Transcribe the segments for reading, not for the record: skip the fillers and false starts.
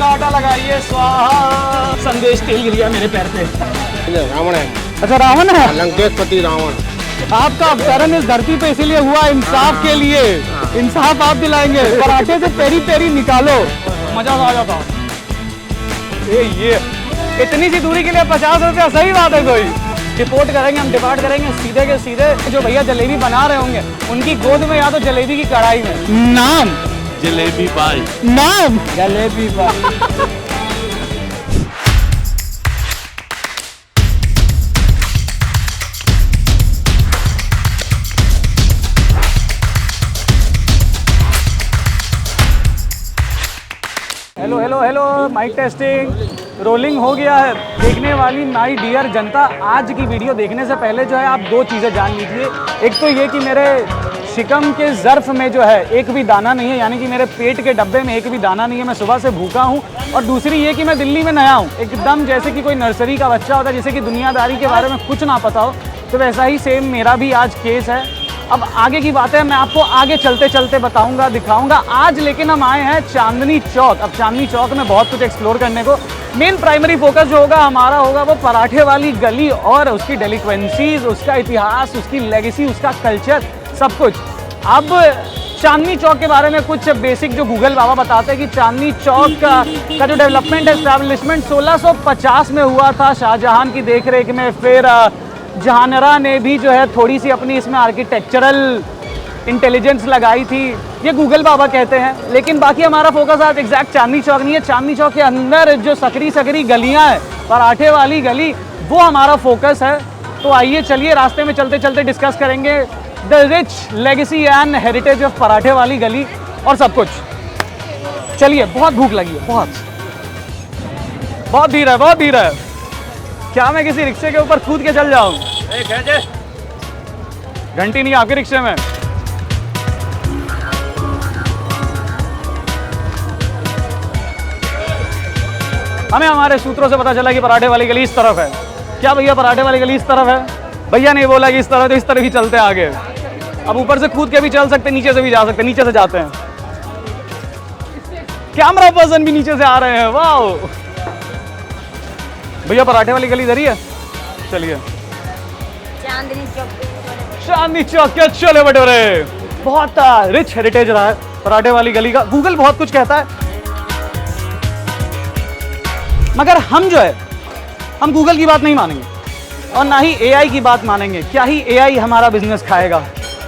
का आटा लगाइए, स्वाहा। संदेश तेल गिर गया मेरे पैर पे। रावण है। अच्छा रावण है, लंकेशपति रावण। आपका अवतरण इस धरती पे इसीलिए हुआ, इंसाफ के लिए। इंसाफ आप दिलाएंगे। पराठे से पेरी पेरी निकालो, मजा आ जाता। ये इतनी सी दूरी के लिए 50 रुपया, सही बात है। कोई डिपोर्ट करेंगे, हम डिपार्ट करेंगे सीधे के सीधे। जो भैया जलेबी बना रहे होंगे उनकी गोद में या तो जलेबी की कढ़ाई में। नाम जलेबी भाई। नाम जलेबी भाई। Hello hello hello, mike testing, rolling हो गया है। देखने वाली माई डियर जनता, आज की वीडियो देखने से पहले जो है आप दो चीज़ें जान लीजिए। एक तो ये कि मेरे शिकम के ज़र्फ में जो है एक भी दाना नहीं है, यानी कि मेरे पेट के डब्बे में एक भी दाना नहीं है, मैं सुबह से भूखा हूँ। और दूसरी ये कि मैं दिल्ली में नया हूँ, एकदम जैसे कि कोई नर्सरी का बच्चा होता है, जैसे कि दुनियादारी के बारे में कुछ ना पता हो, तो वैसा ही सेम मेरा भी आज केस है। अब आगे की बातें मैं आपको आगे चलते चलते बताऊंगा, दिखाऊंगा। आज लेकिन हम आए हैं चांदनी चौक। अब चांदनी चौक में बहुत कुछ एक्सप्लोर करने को। मेन प्राइमरी फोकस जो होगा हमारा होगा वो पराठे वाली गली और उसकी डेलिक्वेंसीज, उसका इतिहास, उसकी लेगेसी, उसका कल्चर, सब कुछ। अब चांदनी चौक के बारे में कुछ बेसिक जो गूगल बाबा बताते हैं कि चांदनी चौक का जो डेवलपमेंट एस्टैब्लिशमेंट 1650 में हुआ था शाहजहां की देखरेख में। फिर जहानरा ने भी जो है थोड़ी सी अपनी इसमें आर्किटेक्चरल इंटेलिजेंस लगाई थी, ये गूगल बाबा कहते हैं। लेकिन बाकी हमारा फोकस आज एग्जैक्ट चांदनी चौक नहीं है। चांदनी चौक के अंदर जो सकरी सकरी गलियां हैं, पराठे वाली गली, वो हमारा फोकस है। तो आइए चलिए रास्ते में चलते चलते डिस्कस करेंगे the rich legacy and heritage of पराठे वाली गली और सब कुछ। चलिए, बहुत भूख लगी है, बहुत धीरे है, बहुत धीरे है। क्या मैं किसी रिक्शे के ऊपर कूद के चल जाऊं? घंटी नहीं आपके रिक्शे में। हमें हमारे सूत्रों से पता चला कि पराठे वाली गली इस तरफ है। क्या भैया पराठे वाली गली इस तरफ है? भैया ने बोला कि इस तरफ, तो इस तरफ ही चलते हैं आगे। अब ऊपर से कूद के भी चल सकते, नीचे से भी जा सकते, नीचे से जाते हैं। कैमरा पर्सन भी नीचे से आ रहे हैं, वाह। भैया पराठे वाली गली इधर ही है, चलिए। चांदनी चौक के चले बटोरे। बहुत रिच हेरिटेज रहा है पराठे वाली गली का। गूगल बहुत कुछ कहता है, मगर हम जो है, हम गूगल की बात नहीं मानेंगे और ना ही एआई की बात मानेंगे। क्या ही एआई हमारा बिजनेस खाएगा।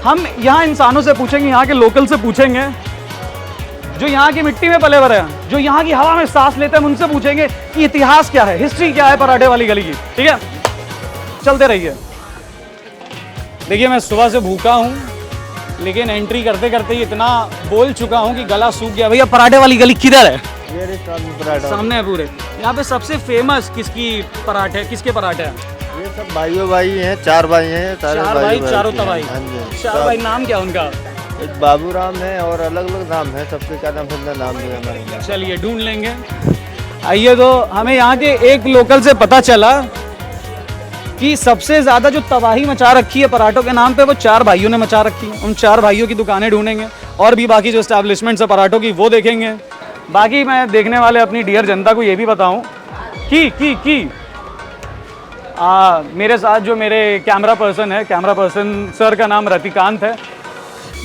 हम यहाँ इंसानों से पूछेंगे, यहाँ के लोकल से पूछेंगे, जो यहाँ की मिट्टी में पले बड़े हैं, जो यहाँ की हवा में सांस लेते हैं, उनसे पूछेंगे कि इतिहास क्या है, हिस्ट्री क्या है पराठे वाली गली की। ठीक है, चलते रहिए। देखिए, मैं सुबह से भूखा हूँ, लेकिन एंट्री करते करते ही इतना बोल चुका हूँ कि गला सूख गया। भैया पराठे वाली गली किधर है? सामने है पूरे। यहाँ पे सबसे फेमस किसके पराठे हैं? ये सब भाइयों भाई हैं, 4 भाई हैं, चार भाई, चारों तबाई। हाँ जी। 4 भाई, नाम क्या उनका? एक बाबू राम है और अलग अलग नाम है, सबसे ज्यादा सुंदर नाम है हमारे। चलिए ढूंढ लेंगे। आइए, तो हमें यहाँ के एक लोकल से पता चला कि सबसे ज्यादा जो तबाही मचा रखी है पराठों के नाम पे, वो 4 भाइयों ने मचा रखी है। उन 4 भाइयों की दुकानें ढूंढेंगे और भी बाकी जो एस्टैब्लिशमेंट्स है पराठों की, वो देखेंगे। बाकी मैं देखने वाले अपनी डियर जनता को ये भी बताऊं कि मेरे साथ जो मेरे कैमरा पर्सन सर का नाम रतिकांत है।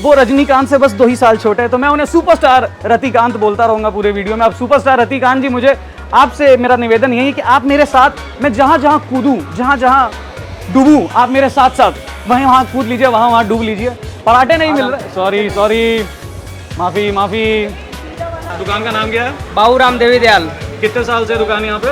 वो रजनीकांत से बस 2 ही साल छोटे हैं, तो मैं उन्हें सुपरस्टार रतिकांत बोलता रहूँगा पूरे वीडियो में। अब सुपरस्टार रतिकांत जी, मुझे आपसे मेरा निवेदन यही है कि आप मेरे साथ, मैं जहाँ जहाँ कूदूँ, जहाँ जहाँ डूबूँ, आप मेरे साथ साथ वहाँ कूद लीजिए, वहाँ डूब लीजिए। पराठे नहीं मिल रहे, सॉरी, माफ़ी। दुकान का नाम क्या है? बाबू राम देवी दयाल। कितने साल से दुकान यहाँ पे?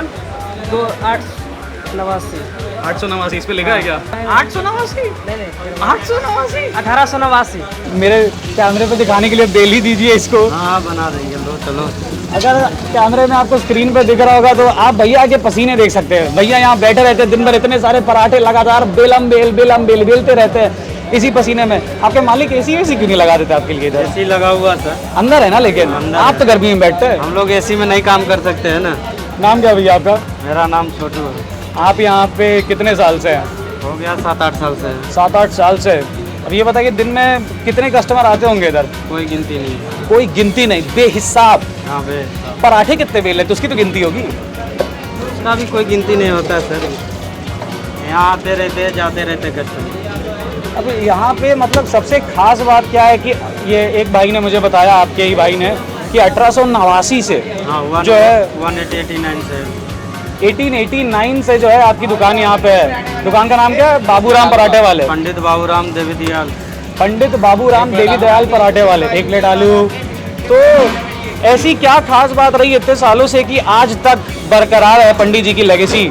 889। इस पे लिखा है क्या? 889? नहीं, 889, 1889। मेरे कैमरे पे दिखाने के लिए बेल ही दीजिए इसको। हाँ, बना देंगे, लो चलो। अगर कैमरे में आपको स्क्रीन पे दिख रहा होगा तो आप भैया के पसीने देख सकते हैं। भैया यहाँ बैठे रहते हैं दिन भर, इतने सारे पराठे लगातार बेलम बेलते रहते हैं इसी पसीने में। आपके मालिक एसी क्यों नहीं लगा देते आपके लिए? इधर एसी लगा हुआ था अंदर है ना, लेकिन आप तो गर्मी में बैठते हैं। हम लोग एसी में नहीं काम कर सकते हैं ना। नाम क्या भैया आपका? मेरा नाम छोटू है। आप यहाँ पे कितने साल से हैं? हो गया 7-8 साल से। 7-8 साल से। और ये बताइए दिन में कितने कस्टमर आते होंगे इधर? कोई गिनती नहीं। कोई गिनती नहीं, बेहिसाब। हाँ बेल। पराठे कितने बेल है तो उसकी तो गिनती होगी। उसका भी कोई गिनती नहीं होता सर, यहाँ आते रहते जाते रहते कस्टमर। अब यहाँ पे मतलब सबसे खास बात क्या है कि ये एक भाई ने मुझे बताया, आपके ही भाई ने, कि 1889 से हाँ जो है 1889 से 1889 से जो है आपकी दुकान यहाँ पे है। दुकान का नाम क्या है? बाबूराम पराठे वाले। पंडित बाबूराम देवी दयाल। पंडित बाबूराम देवी दयाल पराठे वाले। 1 प्लेट आलू। तो ऐसी क्या खास बात रही इतने सालों से कि आज तक बरकरार है पंडित जी की लेगेसी,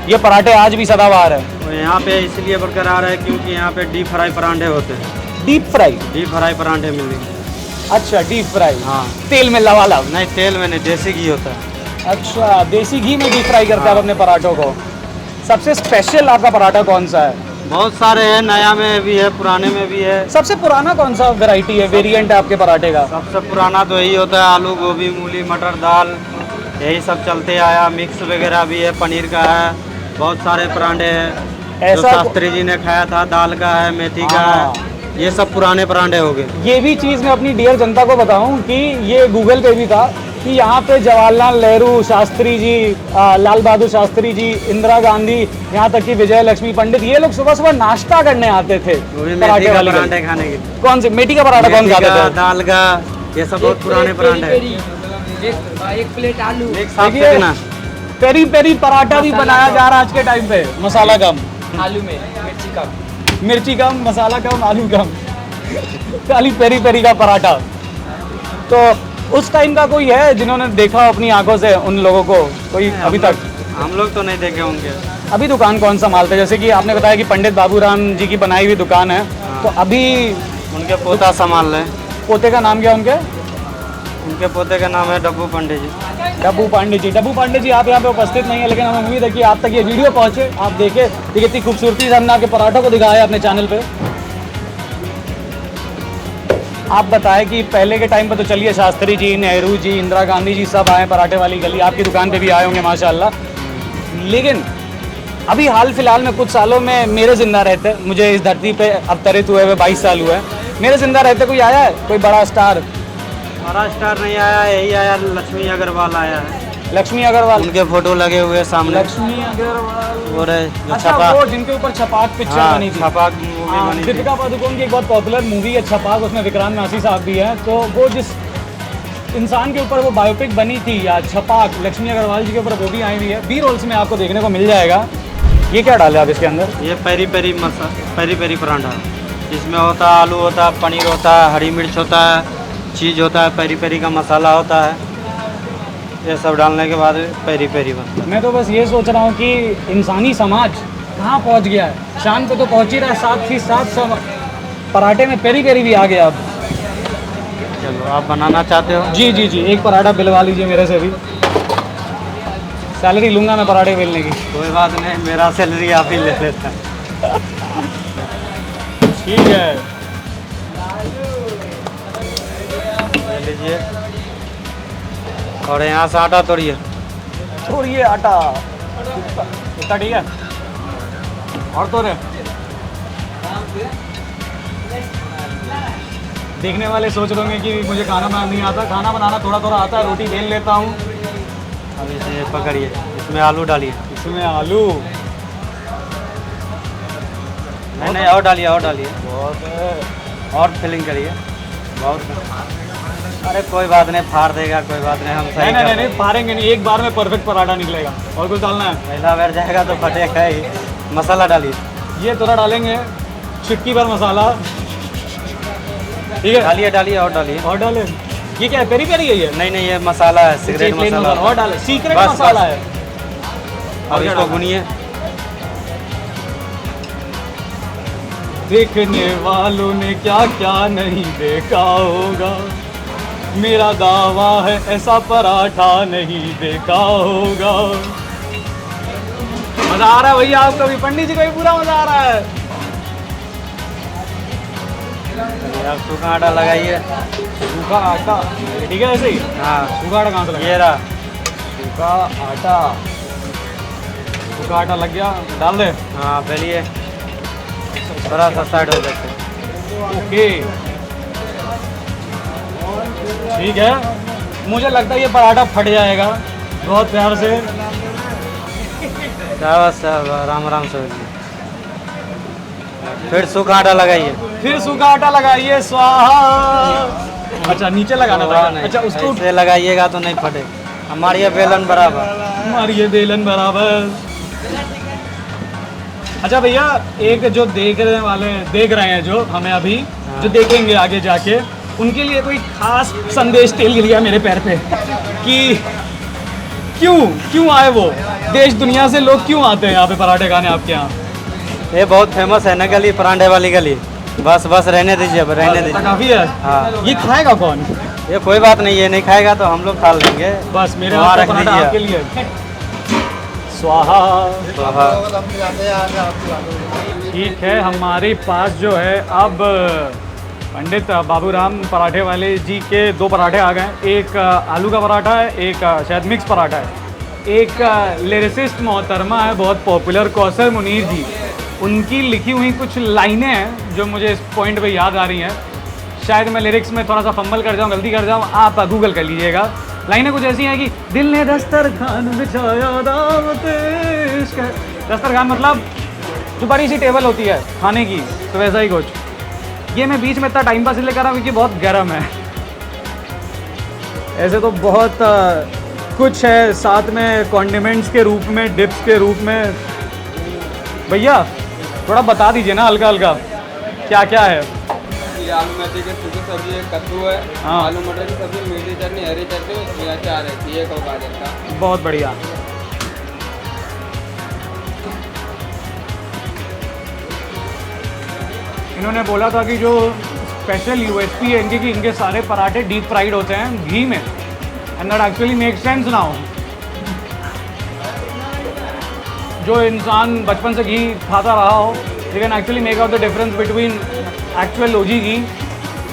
ये पराठे आज भी सदाबहार है? और यहाँ पे इसलिए बरकरार है क्योंकि यहाँ पे डीप फ्राई पराठे होते हैं। Deep fry? डीप फ्राई पराठे मिलेंगे। अच्छा, डीप फ्राई। हाँ, तेल में लवाला? नहीं तेल में नहीं, देसी घी होता है। अच्छा, देसी घी में डीप फ्राई करते हैं आप अपने पराठों को। सबसे स्पेशल आपका पराठा कौन सा है? बहुत सारे हैं, नया में भी है, पुराने में भी है। सबसे पुराना कौन सा वैरायटी है, वेरिएंट है आपके पराठे का? सबसे पुराना तो यही होता है, आलू गोभी मूली मटर दाल, यही सब चलते आया। मिक्स वगैरह भी है, पनीर का है, बहुत सारे पराठे हैं। जो ऐसा शास्त्री जी ने खाया था, दाल का है, मेथी का है, ये सब पुराने पराठे हो गए। ये भी चीज़ मैं अपनी डियर जनता को बताऊं कि ये गूगल पे भी था कि यहाँ पे जवाहरलाल नेहरू, शास्त्री जी, लाल बहादुर शास्त्री जी, इंदिरा गांधी, यहाँ तक कि विजय लक्ष्मी पंडित, ये लोग सुबह सुबह नाश्ता करने आते थे वो भी मेथी पराठे का वाली पराठे गली। खाने के लिए। कौन से मेथी का पराठा कौन मेथी खाते का, थे? दाल का, ये सब बहुत पुराने पराठे हैं। एक प्लेट आलू। एक साथ देखिए, फेंकना। पेरी पेरी पराठा भी बनाया जा रहा है आज के टाइम पे। मसाला कम, आलू में मिर्ची का। मिर्ची कम, मसाला कम, आलू कम, खाली पेरी पेरी का पराठा। तो उस टाइम का कोई है जिन्होंने देखा अपनी आंखों से उन लोगों को? कोई अभी तक? हम लोग तो नहीं देखे होंगे। अभी दुकान कौन संभालते हैं? जैसे कि आपने बताया कि पंडित बाबूराम जी की बनाई हुई दुकान है, तो अभी उनके पोता संभाल रहे हैं। पोते का नाम क्या है उनके? उनके पोते का नाम है डब्बू पंडित जी। डब्बू पांडे जी। डब्बू पांडे जी आप यहाँ पे उपस्थित नहीं है, लेकिन हमें उम्मीद है कि आप तक ये वीडियो पहुँचे, आप देखें कि कितनी खूबसूरती से हमने आपके पराठों को दिखाया है अपने चैनल पे। आप बताएं कि पहले के टाइम पे तो चलिए शास्त्री जी, नेहरू जी, इंदिरा गांधी जी सब आए पराठे वाली गली, आपकी दुकान पे भी आए होंगे माशाल्लाह, लेकिन अभी हाल फिलहाल में कुछ सालों में मेरे जिंदा रहते, मुझे इस धरती पे अवतरित हुए 22 साल हुए हैं, मेरे जिंदा रहते कोई आया है, कोई बड़ा स्टार? बड़ा स्टार नहीं आया, यही आया, लक्ष्मी अग्रवाल आया है। लक्ष्मी अग्रवाल? उनके फोटो लगे हुए हैं सामने। लक्ष्मी अग्रवाल वो रहे जो अच्छा, छपाक। वो जिनके ऊपर छपाक पिक्चर हाँ, बनी थी। छपाक मूवी हाँ, बनी थी। दीपिका पादुकोण की एक बहुत पॉपुलर मूवी है छपाक, उसमें विक्रांत नासी साहब भी हैं। तो वो जिस इंसान के ऊपर वो बायोपिक बनी थी या छपाक, लक्ष्मी अग्रवाल जी के ऊपर वो भी आई हुई है। बी रोल्स में आपको देखने को मिल जाएगा। ये क्या डाले आप इसके अंदर? ये peri peri peri peri paratha, इसमें होता है आलू होता है, पनीर होता है, हरी मिर्च होता है, चीज़ होता है, पेरी पेरी का मसाला होता है, ये सब डालने के बाद पेरी पेरी बनता है। मैं तो बस ये सोच रहा हूँ कि इंसानी समाज कहाँ पहुँच गया है। शाम को तो पहुँच ही रहा है, साथ ही साथ सब पराठे में पेरी पेरी भी आ गया अब। चलो आप बनाना चाहते हो? जी जी जी, एक पराठा बिलवा लीजिए मेरे से भी, सैलरी लूँगा मैं पराठे बेलने की। कोई बात नहीं, मेरा सैलरी आप ही ले लेता है। ठीक है, ले लीजिए। और यहाँ से आटा तोड़िए। छोड़िए आटा, इतना ठीक है। और तो देखने वाले सोच रहे होंगे कि मुझे खाना बनाना नहीं आता। खाना बनाना थोड़ा थोड़ा आता है, रोटी बेल लेता हूँ। अब इसे पकड़िए, इसमें आलू डालिए। इसमें आलू नहीं नहीं, और डालिए, और डालिए, बहुत है। और फिलिंग करिए। बहुत, अरे कोई बात नहीं, फाड़ देगा, कोई बात नहीं, हम सही नहीं कर नहीं, फाड़ेंगे नहीं, एक बार में परफेक्ट पराठा निकलेगा। और कुछ डालना है? पहला बार जाएगा तो फटेगा ही। मसाला डालिए। ये थोड़ा डालेंगे, चुटकी भर मसाला, ठीक है। डालिए डालिए, और डालिए। और डाले, ये क्या है, पेरी पेरी है ये? नहीं नहीं, ये मसाला है, सिगरेट प्लेन मसाला। और डाले, सीक्रेट बस, मसाला बस। है। अब इसको भुनिए। देखने वालों ने क्या क्या नहीं देखा होगा, मेरा दावा है ऐसा पराठा नहीं देखा होगा। मजा आ रहा है भैया आपको भी, पंडित जी को भी पूरा मजा आ रहा है। आप सूखा आटा लगाइए। सूखा आटा, ठीक है ऐसे ही? हाँ, सूखा आटा कहाँ से लगा? ये रहा। सूखा आटा, सूखा आटा लग गया, डाल दे। हाँ, पहले थोड़ा सा साइड हो जाते। ओके, ठीक है। मुझे लगता है ये पराठा फट जाएगा बहुत प्यार से। सब आराम आराम से होगी। फिर सूखा आटा लगाइए। फिर सूखा आटा लगाइए, स्वाहा। अच्छा नीचे लगाना था। अच्छा उसको ऐसे लगाइएगा तो नहीं फटे। हमारी ये बेलन बराबर। हमारी ये बेलन बराबर। अच्छा भैया, एक जो देख रहे हैं जो हमें अभी जो देखेंगे आगे जाके, उनके लिए कोई खास संदेश टेल लिया मेरे पैर पे कि क्यों आए वो, देश दुनिया से लोग क्यों आते हैं यहाँ पे पराठे खाने आपके यहाँ? ये बहुत फेमस है ना गली, परांठे वाली गली। बस रहने दीजिए, अब रहने दीजिए। काफी है। हाँ। ये खाएगा कौन? ये कोई बात नहीं, ये नहीं खाएगा तो हम लोग खा लेंगे। बस मेरे वहाँ हाथ का रख पराठा दीजिए। आपके लिए। स्वाहा। ठीक है, हमारे पास जो है अब पंडित बाबूराम पराठे वाले जी के 2 पराठे आ गए। एक आलू का पराठा है, एक शायद मिक्स पराठा है। एक लिरिसिस्ट मोहतरमा है बहुत पॉपुलर, कौसर मुनीर जी, उनकी लिखी हुई कुछ लाइनें हैं जो मुझे इस पॉइंट पे याद आ रही हैं। शायद मैं लिरिक्स में थोड़ा सा फंबल कर जाऊँ, गलती कर जाऊँ, आप गूगल कर लीजिएगा। लाइनें कुछ ऐसी हैं कि दिल ने दस्तरखान बिछाया दावत इश्क है। दस्तरखान मतलब जो बड़ी सी टेबल होती है खाने की, तो वैसा ही कुछ। ये मैं बीच में इतना टाइम पास इसलिए कर रहा हूँ क्योंकि बहुत गर्म है। ऐसे तो बहुत कुछ है, साथ में कॉन्डिमेंट्स के रूप में, डिप्स के रूप में। भैया थोड़ा बता दीजिए ना हल्का हल्का क्या क्या है। ये आलू मेथी की सूखी सब्जी है, कद्दू है, हाँ। आलू मटर की सब्जी, मीठी चटनी, हरी चटनी, ये अचार है, ये को गाजर का। बहुत बढ़िया। इन्होंने बोला था कि जो स्पेशल यूएसपी है इनकी कि इनके सारे पराठे डीप फ्राइड होते हैं घी में, and that actually make sense now. जो इंसान बचपन से घी खाता रहा हो, you can actually make out the difference between actual OG ghee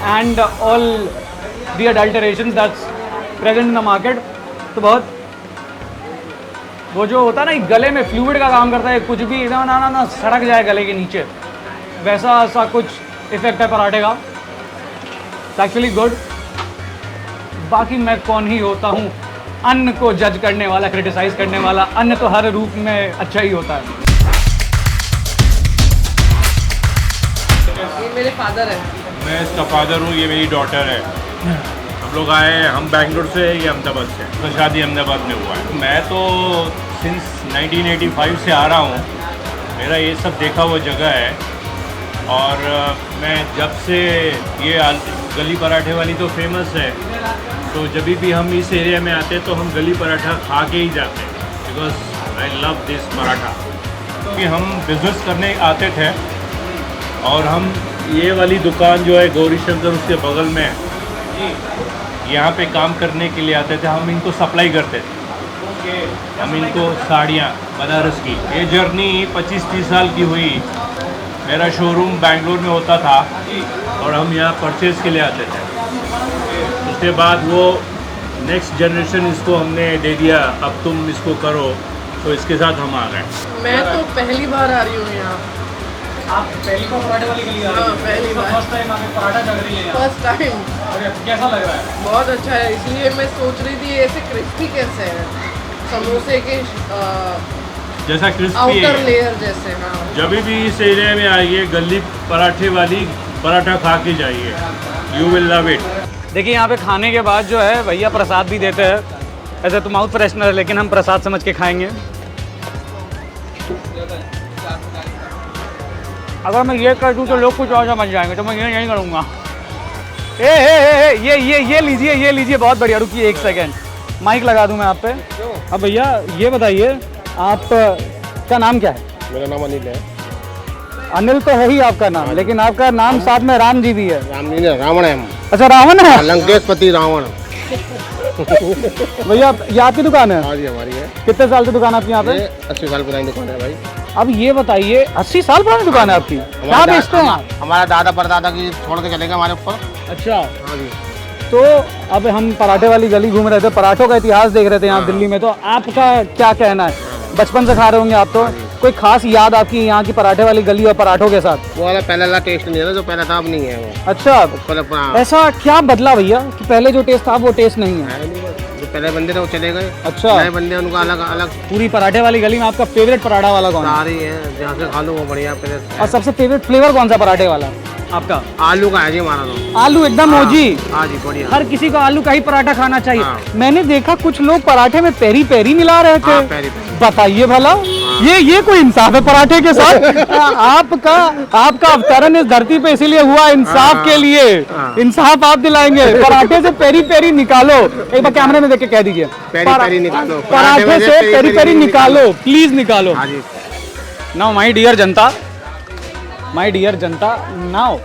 and all the adulteration that's present in the market. तो बहुत वो जो होता है ना गले में फ्लूइड का काम करता है, कुछ भी एकदम ना सड़क जाए गले के नीचे, वैसा सा कुछ इफेक्ट है पराठे का। Actually good. बाकी मैं कौन ही होता हूँ अन्न को जज करने वाला, क्रिटिसाइज करने वाला। अन्न तो हर रूप में अच्छा ही होता है। ये मेरे फादर है। मैं इसका फादर हूँ, ये मेरी डॉटर है। हम लोग आए हैं, हम बैंगलोर से, ये अहमदाबाद से। तो शादी अहमदाबाद में हुआ है। मैं तो सिंस 1985 से आ रहा हूँ। मेरा ये सब देखा हुआ जगह है, और मैं जब से ये गली पराठे वाली तो फेमस है, तो जब भी हम इस एरिया में आते हैं तो हम गली पराठा खा के ही जाते हैं, because I love this paratha. क्योंकि हम बिज़नेस करने आते थे, और हम ये वाली दुकान जो है गौरी शंकर उसके बगल में है, यहाँ पे काम करने के लिए आते थे। हम इनको सप्लाई करते थे, हम इनको साड़ियाँ बनारस की। ये जर्नी 25-30 साल की हुई। मेरा शोरूम बैंगलोर में होता था, और हम यहाँ परचेज़ के लिए आते थे। उसके बाद वो नेक्स्ट जनरेशन इसको हमने दे दिया, अब तुम इसको करो, तो इसके साथ हम आ गए। मैं तो पहली बार आ रही हूँ यहाँ। आप पहली बार पराठे वाली गली आ रही हैं? हाँ, पहली बार। फर्स्ट टाइम आपने पराठा चल रही है यहाँ? First time. और कैसा लग रहा है? बहुत अच्छा है, इसलिए मैं सोच रही थी ऐसे क्रिस्पी कैसे है, समोसे के जैसा क्रिस्पी आउटर है। लेयर जैसे। हाँ, जब भी इस एरिया में आइए, गली पराठे वाली पराठा खा के जाइए, यू विल लव इट। देखिए यहाँ पे खाने के बाद जो है भैया प्रसाद भी देते हैं। ऐसे तो माउथ फ्रेशनर है, लेकिन हम प्रसाद समझ के खाएंगे। अगर मैं ये कर दूँ तो लोग कुछ और समझ जाएंगे, तो मैं ये नहीं करूँगा। ये लीजिए, बहुत बढ़िया। रुकिए 1 सेकेंड, माइक लगा दूँ मैं आप पे। अब भैया ये बताइए, आप का नाम क्या है? मेरा नाम अनिल है। अनिल तो है ही आपका नाम, लेकिन आपका नाम साथ में राम जी भी है। राम नहीं है, रावण है हम। अच्छा रावण है? लंकेशपति रावण। भैया ये आपकी दुकान है? हाँ जी, हमारी है। कितने साल से दुकान आपकी यहाँ पे? ये 80 साल पुरानी दुकान है भाई। अब ये बताइए, 80 साल पुरानी दुकान है आपकी, क्या बेचते हैं आप? हमारा दादा परदादा की छोड़ के चले गए हमारे ऊपर। अच्छा, हाँ जी। तो अब हम पराठे वाली गली घूम रहे थे, पराठों का इतिहास देख रहे थे यहाँ दिल्ली में। तो आपका क्या कहना है? बचपन से खा रहे होंगे आप तो, कोई खास याद आपकी यहाँ की पराठे वाली गली और पराठों के साथ? वो वाला पहले वाला टेस्ट नहीं है ना, जो पहले था अब नहीं है वो। अच्छा, पहले पुराना ऐसा क्या बदला भैया कि पहले जो टेस्ट था वो टेस्ट नहीं है? है नहीं वो। जो पहले बंदे थे वो चले गए, अच्छा, नए बंदे उनको अलग अलग पूरी पराठे वाली गली में आपका फेवरेट पराठा वाला कौन है? सारी है, जहाँ से खा लो वो बढ़िया। पहले और सबसे फेवरेट फ्लेवर कौन सा पराठे वाला आपका? आलू का है जी हमारा तो। आलू एकदम ओजी। हाँ जी बढ़िया। हर किसी को आलू का ही पराठा खाना चाहिए। हाँ। मैंने देखा कुछ लोग पराठे में पेरी पेरी मिला रहे थे। हाँ, पेरी पेरी। बताइए भला, ये कोई इंसाफ है पराठे के साथ? आपका अवतरण इस धरती पे इसीलिए हुआ, इंसाफ के लिए। इंसाफ आप दिलाएंगे, पराठे से पेरी पेरी निकालो। एक बार कैमरे में देख के कह दीजिए, पेरी पेरी निकालो, पराठे से पेरी पेरी निकालो, प्लीज निकालो। हाँ जी। Now my dear Janata, now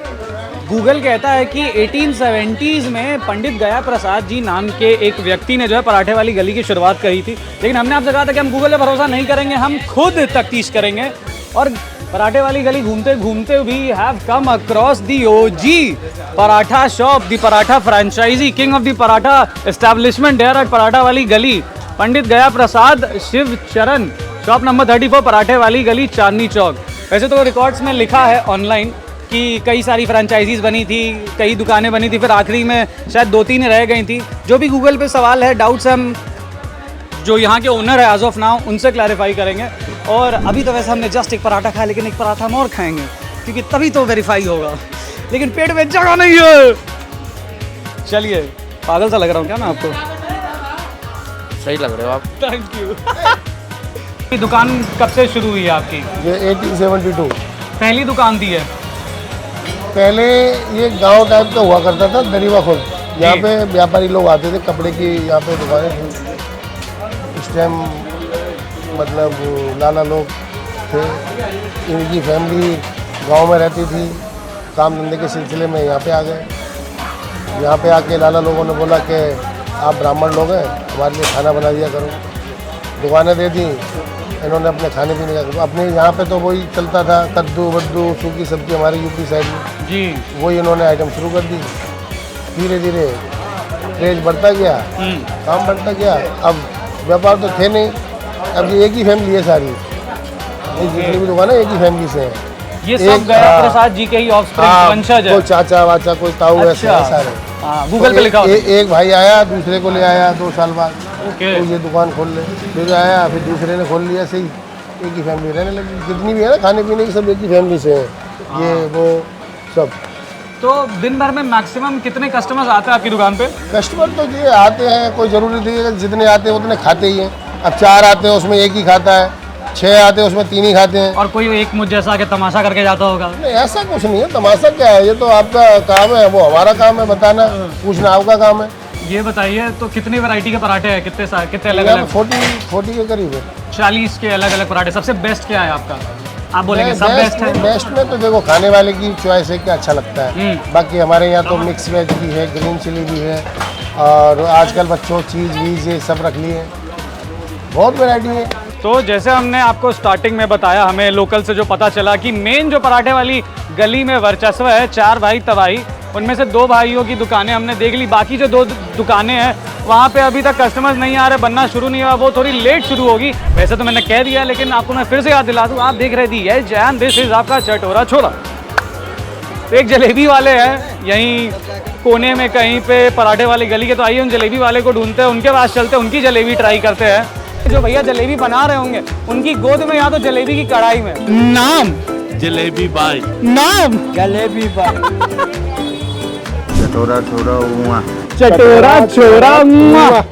Google कहता है कि 1870s में पंडित गया प्रसाद जी नाम के एक व्यक्ति ने जो है पराठे वाली गली की शुरुआत करी थी। लेकिन हमने आपसे कहा था कि हम गूगल पे भरोसा नहीं करेंगे, हम खुद तफ्तीश करेंगे। और पराठे वाली गली घूमते घूमते we have come across the OG paratha shop, the paratha franchise, king of the paratha establishment here at Paratha Wali Gali, पंडित गया प्रसाद शिव चरण, शॉप नंबर 34, पराठे वाली गली, चांदनी चौक। वैसे तो रिकॉर्ड्स में लिखा है ऑनलाइन कि कई सारी फ्रेंचाइजीज बनी थी, कई दुकानें बनी थी, फिर आखिरी में शायद 2-3 रह गई थी। जो भी गूगल पे सवाल है, डाउट्स, हम जो यहाँ के ओनर है एज ऑफ नाउ उनसे क्लैरिफाई करेंगे। और अभी तो वैसे हमने जस्ट एक पराठा खाया, लेकिन एक पराठा हम और खाएंगे क्योंकि तभी तो वेरीफाई होगा, लेकिन पेट में जगह नहीं है। चलिए, पागल सा लग रहा हूँ क्या मैं आपको? सही लग रहे हो आप। Thank you. ये दुकान कब से शुरू हुई है आपकी? ये 1872 पहली दुकान थी है? पहले ये गांव टाइप का हुआ करता था, दरीवा खुर्द। यहाँ पे व्यापारी लोग आते थे, कपड़े की यहाँ पे दुकानें थी उस टाइम। मतलब लाला लोग थे, इनकी फैमिली गांव में रहती थी, काम धंधे के सिलसिले में यहाँ पे आ गए। यहाँ पे आके लाला लोगों ने बोला कि आप ब्राह्मण लोग हैं, हमारे लिए खाना बना दिया करो। दुकानें दे दी इन्होंने अपने खाने पीने का। अपने यहाँ पे तो वही चलता था, कद्दू वद्दू सूखी सब्जी हमारे यूपी साइड में जी, वही इन्होंने आइटम शुरू कर दी। धीरे धीरे क्रेज बढ़ता गया, काम बढ़ता गया। अब व्यापार तो थे नहीं, अब ये एक ही फैमिली है सारी, जितनी भी दुकान है एक ही फैमिली से है। ये सब गया प्रसाद जी के ही ऑफस्प्रिंग वंशज है? कोई चाचा वाचा, कोई ताऊ, ऐसे अच्छा। सारे। गूगल पे लिखा होता है। एक भाई आया, दूसरे को ले आया 2 साल बाद, ओके। तो ये दुकान खोल ले, फिर आया, फिर दूसरे ने खोल लिया। सही एक ही फैमिली रहने लगी, जितनी भी है ना खाने पीने की, सब एक ही फैमिली से है, ये वो सब। तो दिन भर में मैक्सिमम कितने कस्टमर्स आते हैं आपकी दुकान पे? कस्टमर तो ये आते हैं, कोई ज़रूरी नहीं है जितने आते हैं उतने खाते ही हैं। अब 4 आते हैं उसमें एक ही खाता है, 6 आते हैं उसमें 3 ही खाते हैं। और कोई एक मुझ जैसा के तमाशा करके जाता होगा? नहीं, ऐसा कुछ नहीं है। तमाशा क्या है, ये तो आपका काम है, वो हमारा काम है बताना, पूछना आपका काम है। ये बताइए, तो कितनी वैरायटी के पराठे हैं, कितने अलग यहाँ अलग? 40 के करीब है। 40 के अलग अलग पराठे। सबसे बेस्ट क्या है आपका? आप बोलेंगे सब बेस्ट है? बेस्ट में तो देखो खाने वाले की चॉइस है कि अच्छा लगता है। बाकी हमारे यहाँ तो मिक्स वेज भी है, ग्रीन चिली भी है, और आजकल बच्चों चीज़ वीज ये सब रख लिए, बहुत वैरायटी है। तो जैसे हमने आपको स्टार्टिंग में बताया, हमें लोकल से जो पता चला कि मेन जो पराठे वाली गली में वर्चस्व है, 4 भाई तबाही, उनमें से 2 भाइयों की दुकानें हमने देख ली। बाकी जो 2 दुकानें हैं वहाँ पे अभी तक कस्टमर्स नहीं आ रहे, बनना शुरू नहीं हुआ, वो थोड़ी लेट शुरू होगी। वैसे तो मैंने कह दिया, लेकिन आपको मैं फिर से याद दिला दूँ, आप देख रहे दी है जैन, दिस इज आपका चटोरा छोरा। तो एक जलेबी वाले हैं यहीं कोने में कहीं पे पराठे वाली गली के, तो आइए उन जलेबी वाले को ढूंढते हैं, उनके पास चलते हैं, उनकी जलेबी ट्राई करते हैं। जो भैया जलेबी बना रहे होंगे उनकी गोद में यहाँ तो जलेबी की कढ़ाई में नाम जलेबी बाई, नाम जलेबी बाई, चटोरा छोरा हुआ, चटोरा छोरा मुआ।